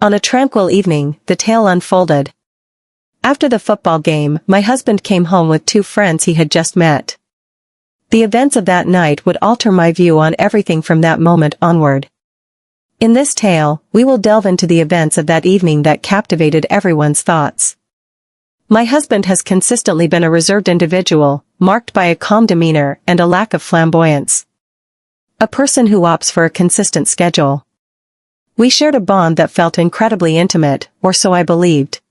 On a tranquil evening, the tale unfolded. After the football game, my husband came home with two friends he had just met. The events of that night would alter my view on everything from that moment onward. In this tale, we will delve into the events of that evening that captivated everyone's thoughts. My husband has consistently been a reserved individual, marked by a calm demeanor and a lack of flamboyance. A person who opts for a consistent schedule. We shared a bond that felt incredibly intimate, or so I believed.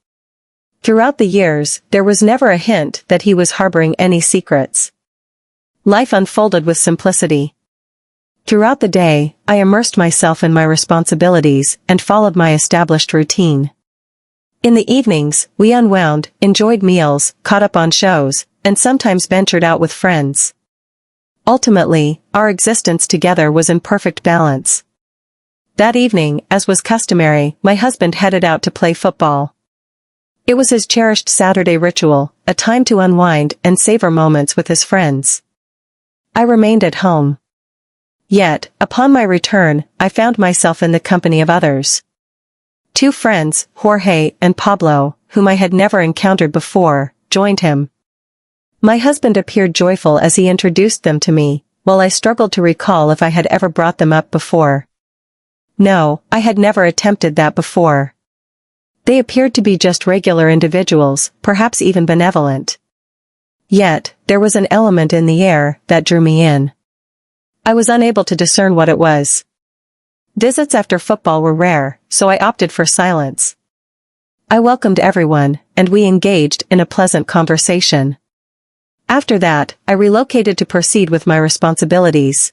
Throughout the years, there was never a hint that he was harboring any secrets. Life unfolded with simplicity. Throughout the day, I immersed myself in my responsibilities and followed my established routine. In the evenings, we unwound, enjoyed meals, caught up on shows, and sometimes ventured out with friends. Ultimately, our existence together was in perfect balance. That evening, as was customary, my husband headed out to play football. It was his cherished Saturday ritual, a time to unwind and savor moments with his friends. I remained at home. Yet, upon my return, I found myself in the company of others. Two friends, Jorge and Pablo, whom I had never encountered before, joined him. My husband appeared joyful as he introduced them to me, while I struggled to recall if I had ever brought them up before. No, I had never attempted that before. They appeared to be just regular individuals, perhaps even benevolent. Yet, there was an element in the air that drew me in. I was unable to discern what it was. Visits after football were rare, so I opted for silence. I welcomed everyone, and we engaged in a pleasant conversation. After that, I relocated to proceed with my responsibilities.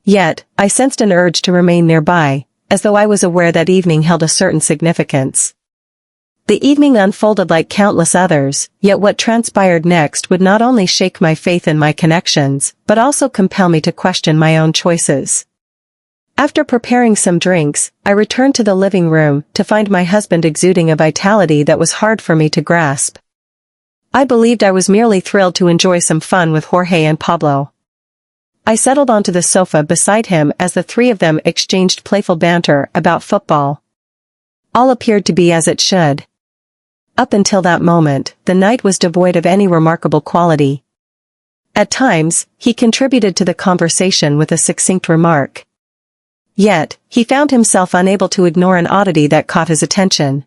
Yet, I sensed an urge to remain nearby, as though I was aware that evening held a certain significance. The evening unfolded like countless others, yet what transpired next would not only shake my faith in my connections, but also compel me to question my own choices. After preparing some drinks, I returned to the living room to find my husband exuding a vitality that was hard for me to grasp. I believed I was merely thrilled to enjoy some fun with Jorge and Pablo. I settled onto the sofa beside him as the three of them exchanged playful banter about football. All appeared to be as it should. Up until that moment, the night was devoid of any remarkable quality. At times, he contributed to the conversation with a succinct remark. Yet, he found himself unable to ignore an oddity that caught his attention.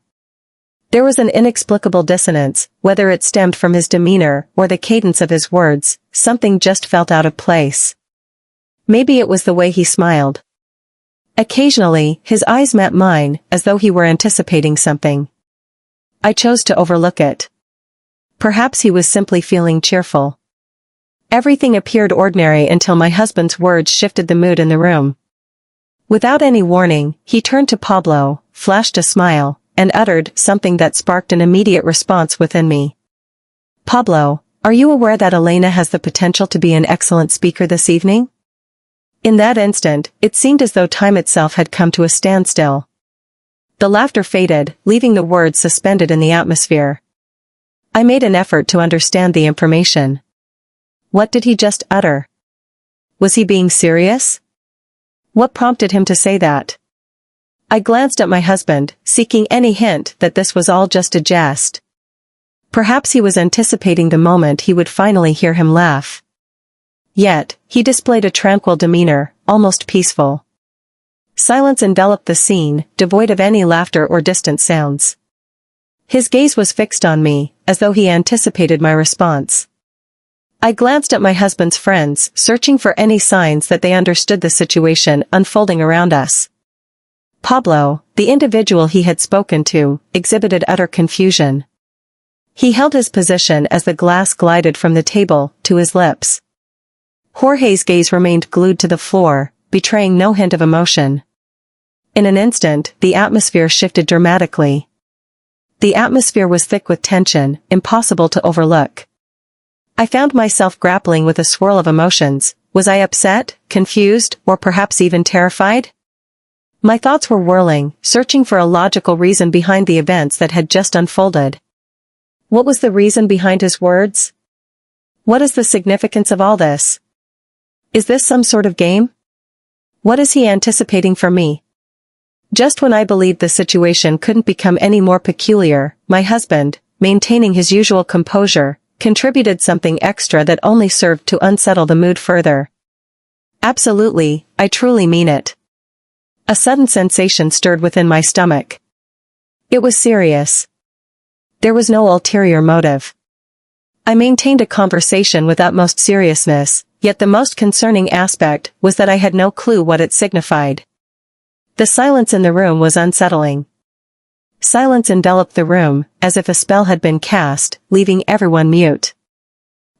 There was an inexplicable dissonance, whether it stemmed from his demeanor or the cadence of his words, something just felt out of place. Maybe it was the way he smiled. Occasionally, his eyes met mine, as though he were anticipating something. I chose to overlook it. Perhaps he was simply feeling cheerful. Everything appeared ordinary until my husband's words shifted the mood in the room. Without any warning, he turned to Pablo, flashed a smile, and uttered something that sparked an immediate response within me. "Pablo, are you aware that Elena has the potential to be an excellent speaker this evening?" In that instant, it seemed as though time itself had come to a standstill. The laughter faded, leaving the words suspended in the atmosphere. I made an effort to understand the information. What did he just utter? Was he being serious? What prompted him to say that? I glanced at my husband, seeking any hint that this was all just a jest. Perhaps he was anticipating the moment he would finally hear him laugh. Yet, he displayed a tranquil demeanor, almost peaceful. Silence enveloped the scene, devoid of any laughter or distant sounds. His gaze was fixed on me, as though he anticipated my response. I glanced at my husband's friends, searching for any signs that they understood the situation unfolding around us. Pablo, the individual he had spoken to, exhibited utter confusion. He held his position as the glass glided from the table to his lips. Jorge's gaze remained glued to the floor, betraying no hint of emotion. In an instant, the atmosphere shifted dramatically. The atmosphere was thick with tension, impossible to overlook. I found myself grappling with a swirl of emotions. Was I upset, confused, or perhaps even terrified? My thoughts were whirling, searching for a logical reason behind the events that had just unfolded. What was the reason behind his words? What is the significance of all this? Is this some sort of game? What is he anticipating from me? Just when I believed the situation couldn't become any more peculiar, my husband, maintaining his usual composure, contributed something extra that only served to unsettle the mood further. Absolutely, I truly mean it. A sudden sensation stirred within my stomach. It was serious. There was no ulterior motive. I maintained a conversation with utmost seriousness, yet the most concerning aspect was that I had no clue what it signified. The silence in the room was unsettling. Silence enveloped the room, as if a spell had been cast, leaving everyone mute.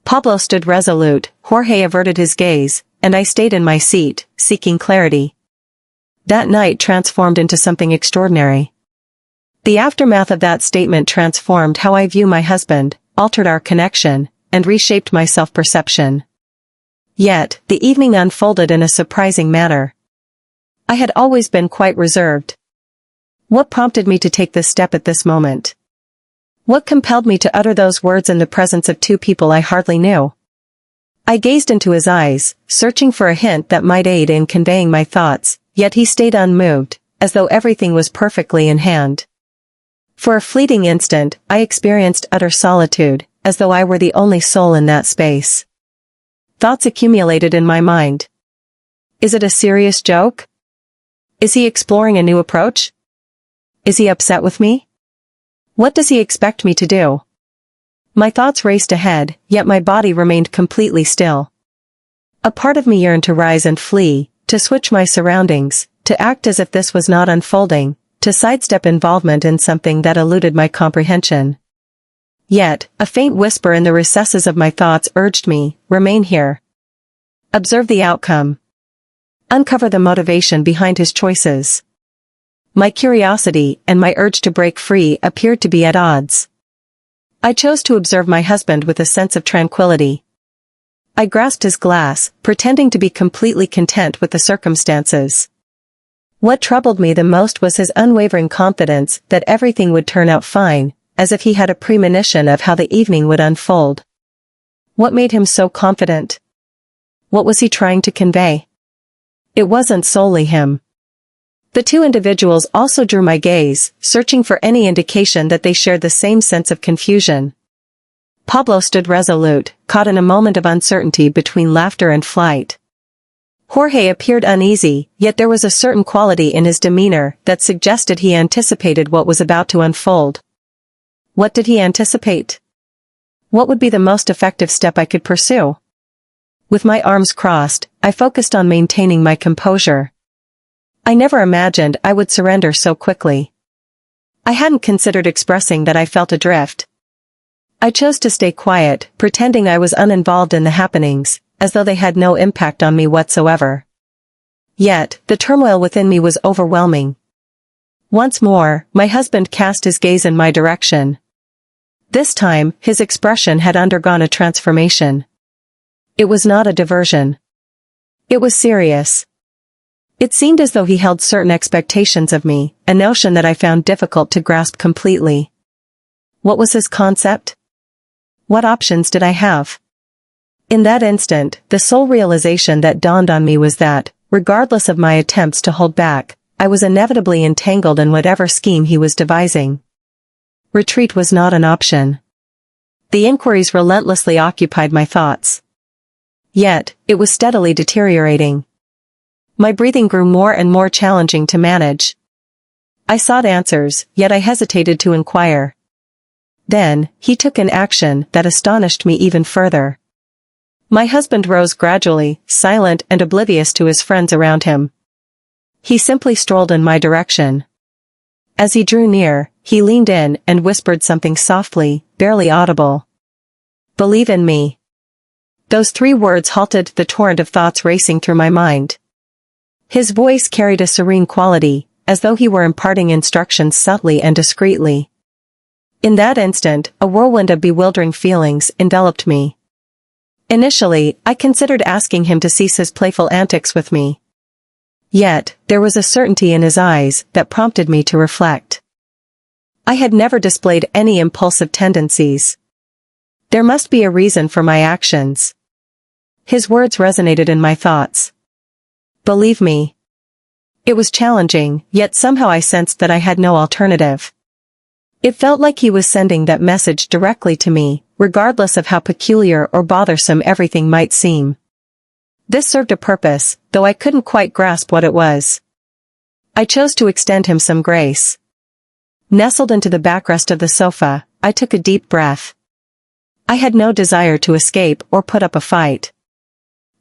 Pablo stood resolute, Jorge averted his gaze, and I stayed in my seat, seeking clarity. That night transformed into something extraordinary. The aftermath of that statement transformed how I view my husband, altered our connection, and reshaped my self-perception. Yet, the evening unfolded in a surprising manner. I had always been quite reserved. What prompted me to take this step at this moment? What compelled me to utter those words in the presence of two people I hardly knew? I gazed into his eyes, searching for a hint that might aid in conveying my thoughts, yet he stayed unmoved, as though everything was perfectly in hand. For a fleeting instant, I experienced utter solitude, as though I were the only soul in that space. Thoughts accumulated in my mind. Is it a serious joke? Is he exploring a new approach? Is he upset with me? What does he expect me to do? My thoughts raced ahead, yet my body remained completely still. A part of me yearned to rise and flee, to switch my surroundings, to act as if this was not unfolding, to sidestep involvement in something that eluded my comprehension. Yet, a faint whisper in the recesses of my thoughts urged me, remain here. Observe the outcome. Uncover the motivation behind his choices. My curiosity and my urge to break free appeared to be at odds. I chose to observe my husband with a sense of tranquility. I grasped his glass, pretending to be completely content with the circumstances. What troubled me the most was his unwavering confidence that everything would turn out fine, as if he had a premonition of how the evening would unfold. What made him so confident? What was he trying to convey? It wasn't solely him. The two individuals also drew my gaze, searching for any indication that they shared the same sense of confusion. Pablo stood resolute, caught in a moment of uncertainty between laughter and flight. Jorge appeared uneasy, yet there was a certain quality in his demeanor that suggested he anticipated what was about to unfold. What did he anticipate? What would be the most effective step I could pursue? With my arms crossed, I focused on maintaining my composure. I never imagined I would surrender so quickly. I hadn't considered expressing that I felt adrift. I chose to stay quiet, pretending I was uninvolved in the happenings, as though they had no impact on me whatsoever. Yet, the turmoil within me was overwhelming. Once more, my husband cast his gaze in my direction. This time, his expression had undergone a transformation. It was not a diversion. It was serious. It seemed as though he held certain expectations of me, a notion that I found difficult to grasp completely. What was his concept? What options did I have? In that instant, the sole realization that dawned on me was that, regardless of my attempts to hold back, I was inevitably entangled in whatever scheme he was devising. Retreat was not an option. The inquiries relentlessly occupied my thoughts. Yet, it was steadily deteriorating. My breathing grew more and more challenging to manage. I sought answers, yet I hesitated to inquire. Then, he took an action that astonished me even further. My husband rose gradually, silent and oblivious to his friends around him. He simply strolled in my direction. As he drew near, he leaned in and whispered something softly, barely audible. Believe in me. Those 3 words halted the torrent of thoughts racing through my mind. His voice carried a serene quality, as though he were imparting instructions subtly and discreetly. In that instant, a whirlwind of bewildering feelings enveloped me. Initially, I considered asking him to cease his playful antics with me. Yet, there was a certainty in his eyes that prompted me to reflect. I had never displayed any impulsive tendencies. There must be a reason for my actions. His words resonated in my thoughts. Believe me. It was challenging, yet somehow I sensed that I had no alternative. It felt like he was sending that message directly to me, regardless of how peculiar or bothersome everything might seem. This served a purpose, though I couldn't quite grasp what it was. I chose to extend him some grace. Nestled into the backrest of the sofa, I took a deep breath. I had no desire to escape or put up a fight.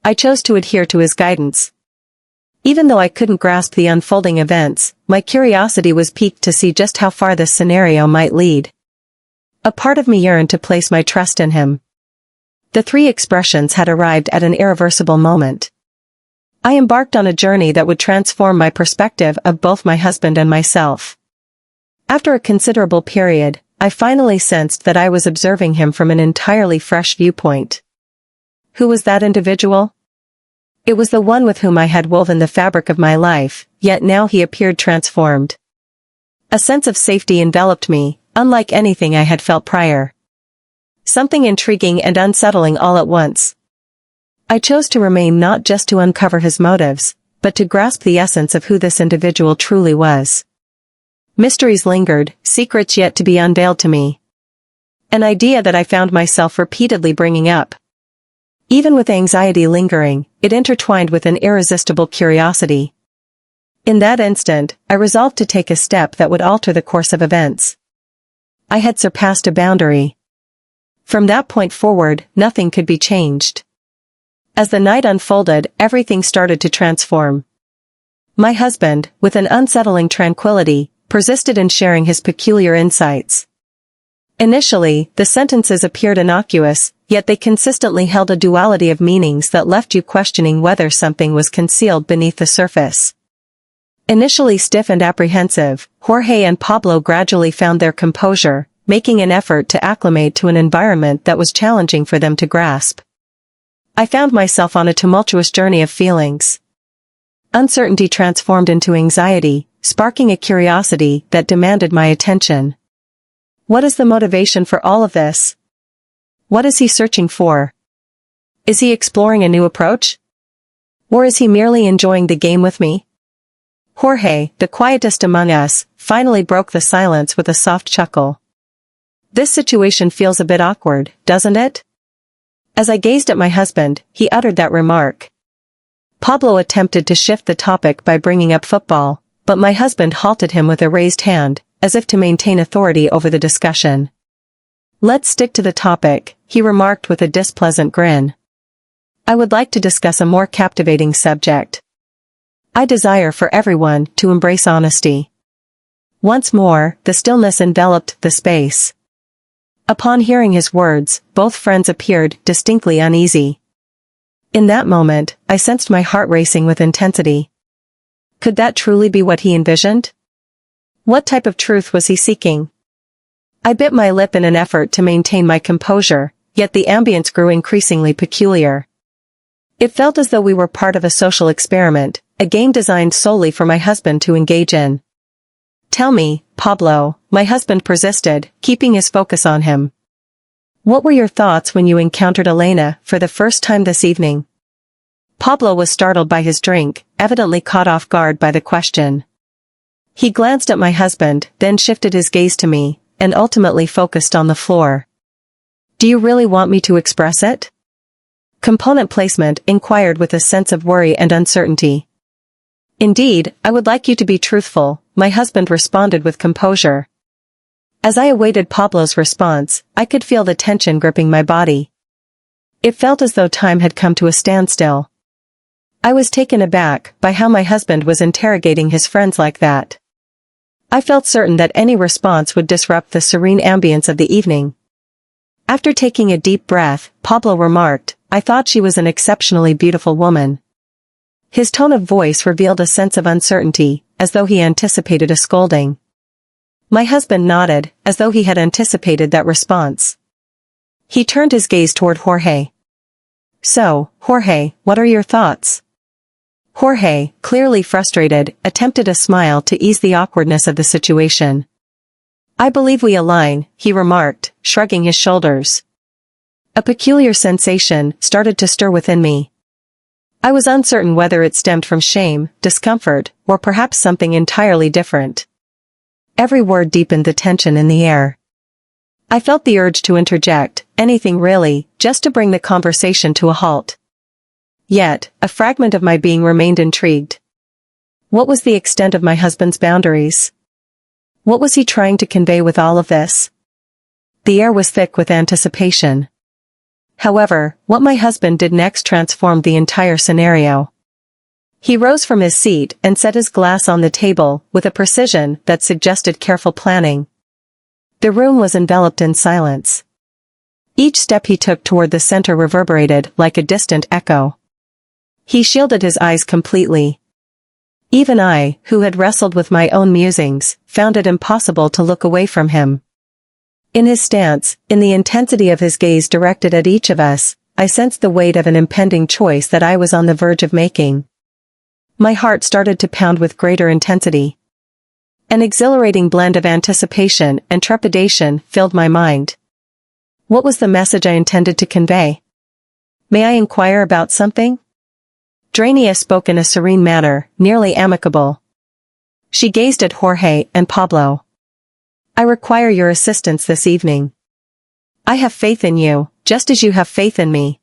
I chose to adhere to his guidance. Even though I couldn't grasp the unfolding events, my curiosity was piqued to see just how far this scenario might lead. A part of me yearned to place my trust in him. The three expressions had arrived at an irreversible moment. I embarked on a journey that would transform my perspective of both my husband and myself. After a considerable period, I finally sensed that I was observing him from an entirely fresh viewpoint. Who was that individual? It was the one with whom I had woven the fabric of my life, yet now he appeared transformed. A sense of safety enveloped me, unlike anything I had felt prior. Something intriguing and unsettling all at once. I chose to remain not just to uncover his motives, but to grasp the essence of who this individual truly was. Mysteries lingered, secrets yet to be unveiled to me. An idea that I found myself repeatedly bringing up. Even with anxiety lingering, it intertwined with an irresistible curiosity. In that instant, I resolved to take a step that would alter the course of events. I had surpassed a boundary. From that point forward, nothing could be changed. As the night unfolded, everything started to transform. My husband, with an unsettling tranquility, persisted in sharing his peculiar insights. Initially, the sentences appeared innocuous, yet they consistently held a duality of meanings that left you questioning whether something was concealed beneath the surface. Initially stiff and apprehensive, Jorge and Pablo gradually found their composure, making an effort to acclimate to an environment that was challenging for them to grasp. I found myself on a tumultuous journey of feelings. Uncertainty transformed into anxiety, sparking a curiosity that demanded my attention. What is the motivation for all of this? What is he searching for? Is he exploring a new approach? Or is he merely enjoying the game with me? Jorge, the quietest among us, finally broke the silence with a soft chuckle. This situation feels a bit awkward, doesn't it? As I gazed at my husband, he uttered that remark. Pablo attempted to shift the topic by bringing up football, but my husband halted him with a raised hand, as if to maintain authority over the discussion. Let's stick to the topic, he remarked with a displeasant grin. I would like to discuss a more captivating subject. I desire for everyone to embrace honesty. Once more, the stillness enveloped the space. Upon hearing his words, both friends appeared distinctly uneasy. In that moment, I sensed my heart racing with intensity. Could that truly be what he envisioned? What type of truth was he seeking? I bit my lip in an effort to maintain my composure, yet the ambience grew increasingly peculiar. It felt as though we were part of a social experiment, a game designed solely for my husband to engage in. Tell me, Pablo, my husband persisted, keeping his focus on him. What were your thoughts when you encountered Elena for the first time this evening? Pablo was startled by his drink, evidently caught off guard by the question. He glanced at my husband, then shifted his gaze to me, and ultimately focused on the floor. Do you really want me to express it? Component placement inquired with a sense of worry and uncertainty. Indeed, I would like you to be truthful, my husband responded with composure. As I awaited Pablo's response, I could feel the tension gripping my body. It felt as though time had come to a standstill. I was taken aback by how my husband was interrogating his friends like that. I felt certain that any response would disrupt the serene ambience of the evening. After taking a deep breath, Pablo remarked, I thought she was an exceptionally beautiful woman. His tone of voice revealed a sense of uncertainty, as though he anticipated a scolding. My husband nodded, as though he had anticipated that response. He turned his gaze toward Jorge. So, Jorge, what are your thoughts? Jorge, clearly frustrated, attempted a smile to ease the awkwardness of the situation. I believe we align, he remarked, shrugging his shoulders. A peculiar sensation started to stir within me. I was uncertain whether it stemmed from shame, discomfort, or perhaps something entirely different. Every word deepened the tension in the air. I felt the urge to interject, anything really, just to bring the conversation to a halt. Yet, a fragment of my being remained intrigued. What was the extent of my husband's boundaries? What was he trying to convey with all of this? The air was thick with anticipation. However, what my husband did next transformed the entire scenario. He rose from his seat and set his glass on the table with a precision that suggested careful planning. The room was enveloped in silence. Each step he took toward the center reverberated like a distant echo. He shielded his eyes completely. Even I, who had wrestled with my own musings, found it impossible to look away from him. In his stance, in the intensity of his gaze directed at each of us, I sensed the weight of an impending choice that I was on the verge of making. My heart started to pound with greater intensity. An exhilarating blend of anticipation and trepidation filled my mind. What was the message I intended to convey? May I inquire about something? Drania spoke in a serene manner, nearly amicable. She gazed at Jorge and Pablo. I require your assistance this evening. I have faith in you, just as you have faith in me.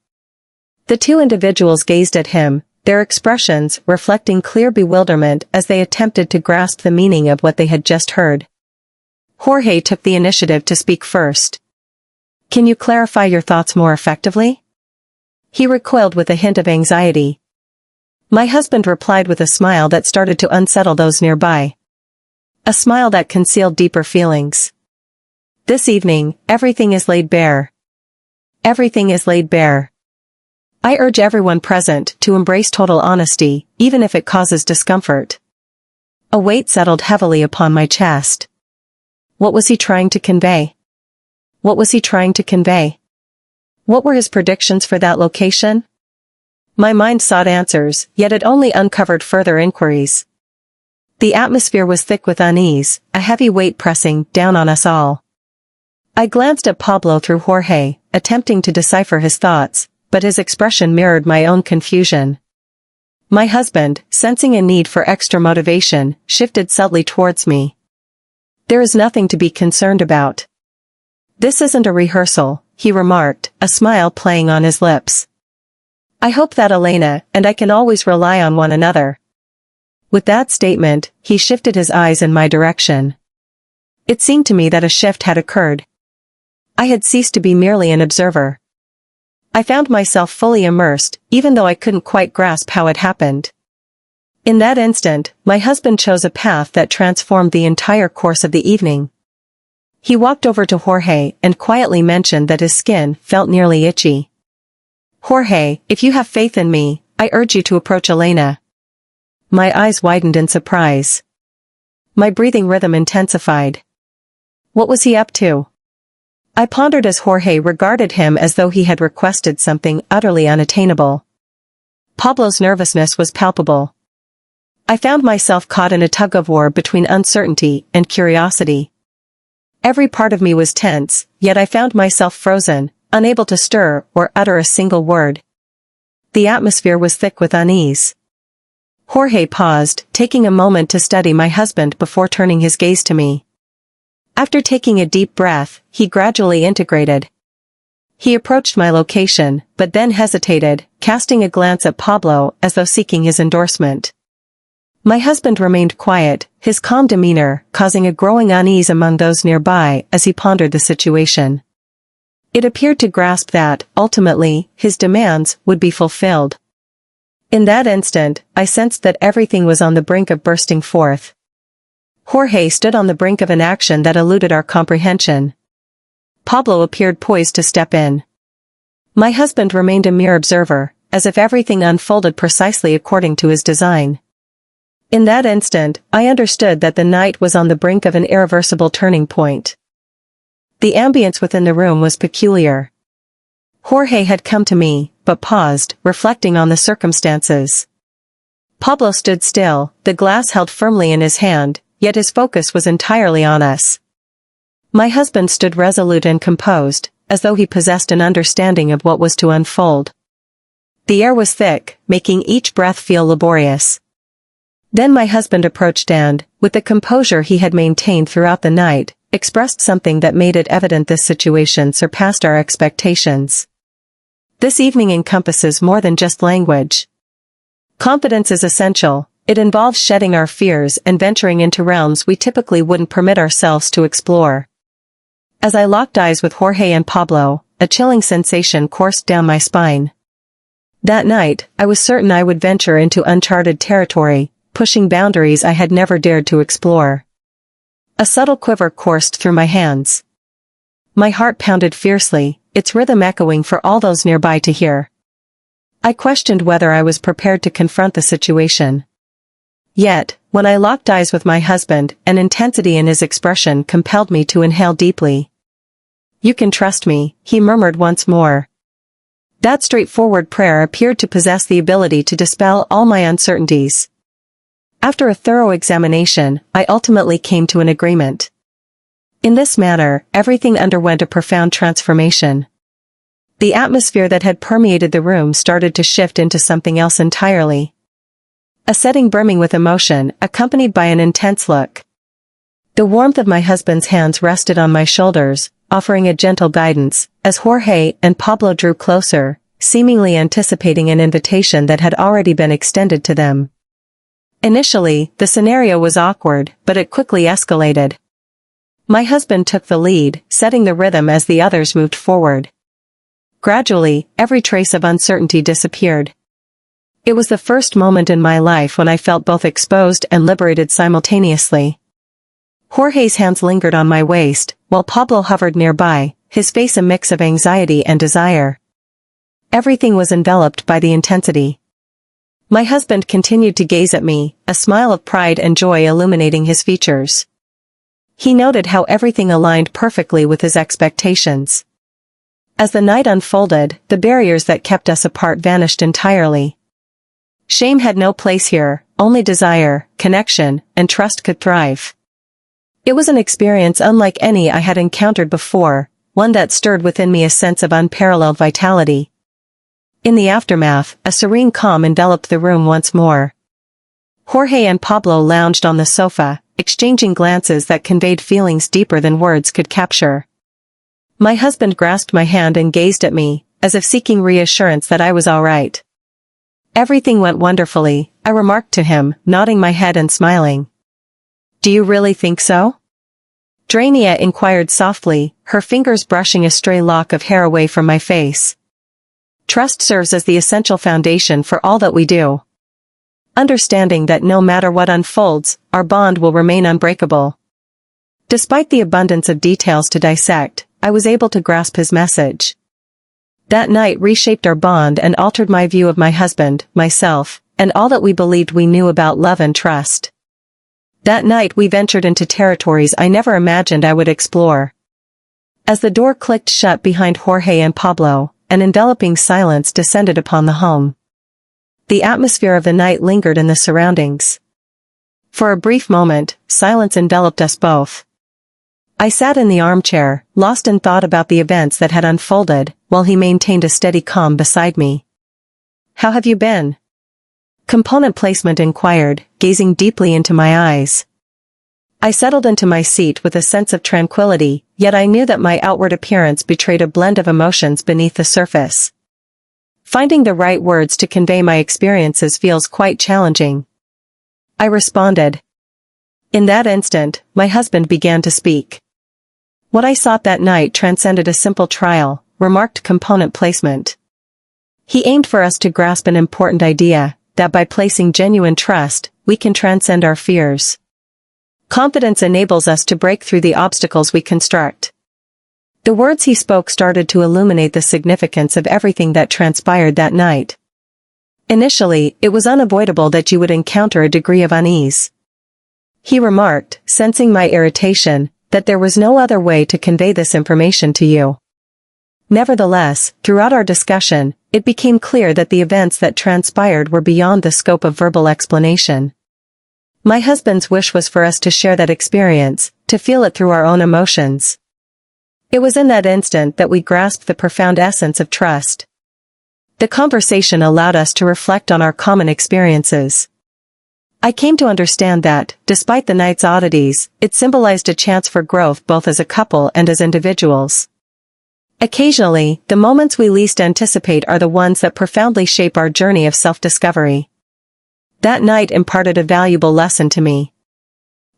The two individuals gazed at him, their expressions reflecting clear bewilderment as they attempted to grasp the meaning of what they had just heard. Jorge took the initiative to speak first. Can you clarify your thoughts more effectively? He recoiled with a hint of anxiety. My husband replied with a smile that started to unsettle those nearby. A smile that concealed deeper feelings. This evening, everything is laid bare. Everything is laid bare. I urge everyone present to embrace total honesty, even if it causes discomfort. A weight settled heavily upon my chest. What was he trying to convey? What was he trying to convey? What were his predictions for that location? My mind sought answers, yet it only uncovered further inquiries. The atmosphere was thick with unease, a heavy weight pressing down on us all. I glanced at Pablo through Jorge, attempting to decipher his thoughts, but his expression mirrored my own confusion. My husband, sensing a need for extra motivation, shifted subtly towards me. There is nothing to be concerned about. This isn't a rehearsal, he remarked, a smile playing on his lips. I hope that Elena and I can always rely on one another. With that statement, he shifted his eyes in my direction. It seemed to me that a shift had occurred. I had ceased to be merely an observer. I found myself fully immersed, even though I couldn't quite grasp how it happened. In that instant, my husband chose a path that transformed the entire course of the evening. He walked over to Jorge and quietly mentioned that his skin felt nearly itchy. Jorge, if you have faith in me, I urge you to approach Elena. My eyes widened in surprise. My breathing rhythm intensified. What was he up to? I pondered as Jorge regarded him as though he had requested something utterly unattainable. Pablo's nervousness was palpable. I found myself caught in a tug-of-war between uncertainty and curiosity. Every part of me was tense, yet I found myself frozen, unable to stir or utter a single word. The atmosphere was thick with unease. Jorge paused, taking a moment to study my husband before turning his gaze to me. After taking a deep breath, he gradually integrated. He approached my location, but then hesitated, casting a glance at Pablo as though seeking his endorsement. My husband remained quiet, his calm demeanor causing a growing unease among those nearby as he pondered the situation. It appeared to grasp that, ultimately, his demands would be fulfilled. In that instant, I sensed that everything was on the brink of bursting forth. Jorge stood on the brink of an action that eluded our comprehension. Pablo appeared poised to step in. My husband remained a mere observer, as if everything unfolded precisely according to his design. In that instant, I understood that the night was on the brink of an irreversible turning point. The ambience within the room was peculiar. Jorge had come to me, but paused, reflecting on the circumstances. Pablo stood still, the glass held firmly in his hand, yet his focus was entirely on us. My husband stood resolute and composed, as though he possessed an understanding of what was to unfold. The air was thick, making each breath feel laborious. Then my husband approached and, with the composure he had maintained throughout the night, expressed something that made it evident this situation surpassed our expectations. This evening encompasses more than just language. Confidence is essential. It involves shedding our fears and venturing into realms we typically wouldn't permit ourselves to explore. As I locked eyes with Jorge and Pablo, a chilling sensation coursed down my spine. That night, I was certain I would venture into uncharted territory, pushing boundaries I had never dared to explore. A subtle quiver coursed through my hands. My heart pounded fiercely, its rhythm echoing for all those nearby to hear. I questioned whether I was prepared to confront the situation. Yet, when I locked eyes with my husband, an intensity in his expression compelled me to inhale deeply. "You can trust me," he murmured once more. That straightforward prayer appeared to possess the ability to dispel all my uncertainties. After a thorough examination, I ultimately came to an agreement. In this manner, everything underwent a profound transformation. The atmosphere that had permeated the room started to shift into something else entirely. A setting brimming with emotion, accompanied by an intense look. The warmth of my husband's hands rested on my shoulders, offering a gentle guidance, as Jorge and Pablo drew closer, seemingly anticipating an invitation that had already been extended to them. Initially, the scenario was awkward, but it quickly escalated. My husband took the lead, setting the rhythm as the others moved forward. Gradually, every trace of uncertainty disappeared. It was the first moment in my life when I felt both exposed and liberated simultaneously. Jorge's hands lingered on my waist, while Pablo hovered nearby, his face a mix of anxiety and desire. Everything was enveloped by the intensity. My husband continued to gaze at me, a smile of pride and joy illuminating his features. He noted how everything aligned perfectly with his expectations. As the night unfolded, the barriers that kept us apart vanished entirely. Shame had no place here, only desire, connection, and trust could thrive. It was an experience unlike any I had encountered before, one that stirred within me a sense of unparalleled vitality. In the aftermath, a serene calm enveloped the room once more. Jorge and Pablo lounged on the sofa, exchanging glances that conveyed feelings deeper than words could capture. My husband grasped my hand and gazed at me, as if seeking reassurance that I was all right. "Everything went wonderfully," I remarked to him, nodding my head and smiling. "Do you really think so?" Drania inquired softly, her fingers brushing a stray lock of hair away from my face. "Trust serves as the essential foundation for all that we do. Understanding that no matter what unfolds, our bond will remain unbreakable." Despite the abundance of details to dissect, I was able to grasp his message. That night reshaped our bond and altered my view of my husband, myself, and all that we believed we knew about love and trust. That night we ventured into territories I never imagined I would explore. As the door clicked shut behind Jorge and Pablo, an enveloping silence descended upon the home. The atmosphere of the night lingered in the surroundings. For a brief moment, silence enveloped us both. I sat in the armchair, lost in thought about the events that had unfolded, while he maintained a steady calm beside me. "How have you been?" Component placement inquired, gazing deeply into my eyes. I settled into my seat with a sense of tranquility, yet I knew that my outward appearance betrayed a blend of emotions beneath the surface. Finding the right words to convey my experiences feels quite challenging. I responded. In that instant, my husband began to speak. "What I sought that night transcended a simple trial," remarked component placement. He aimed for us to grasp an important idea, that by placing genuine trust, we can transcend our fears. Confidence enables us to break through the obstacles we construct. The words he spoke started to illuminate the significance of everything that transpired that night. Initially, it was unavoidable that you would encounter a degree of unease. He remarked, sensing my irritation, that there was no other way to convey this information to you. Nevertheless, throughout our discussion, it became clear that the events that transpired were beyond the scope of verbal explanation. My husband's wish was for us to share that experience, to feel it through our own emotions. It was in that instant that we grasped the profound essence of trust. The conversation allowed us to reflect on our common experiences. I came to understand that, despite the night's oddities, it symbolized a chance for growth both as a couple and as individuals. Occasionally, the moments we least anticipate are the ones that profoundly shape our journey of self-discovery. That night imparted a valuable lesson to me.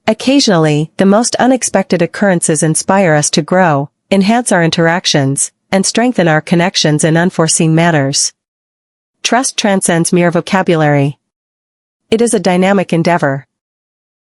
Occasionally, the most unexpected occurrences inspire us to grow, enhance our interactions, and strengthen our connections in unforeseen manners. Trust transcends mere vocabulary. It is a dynamic endeavor.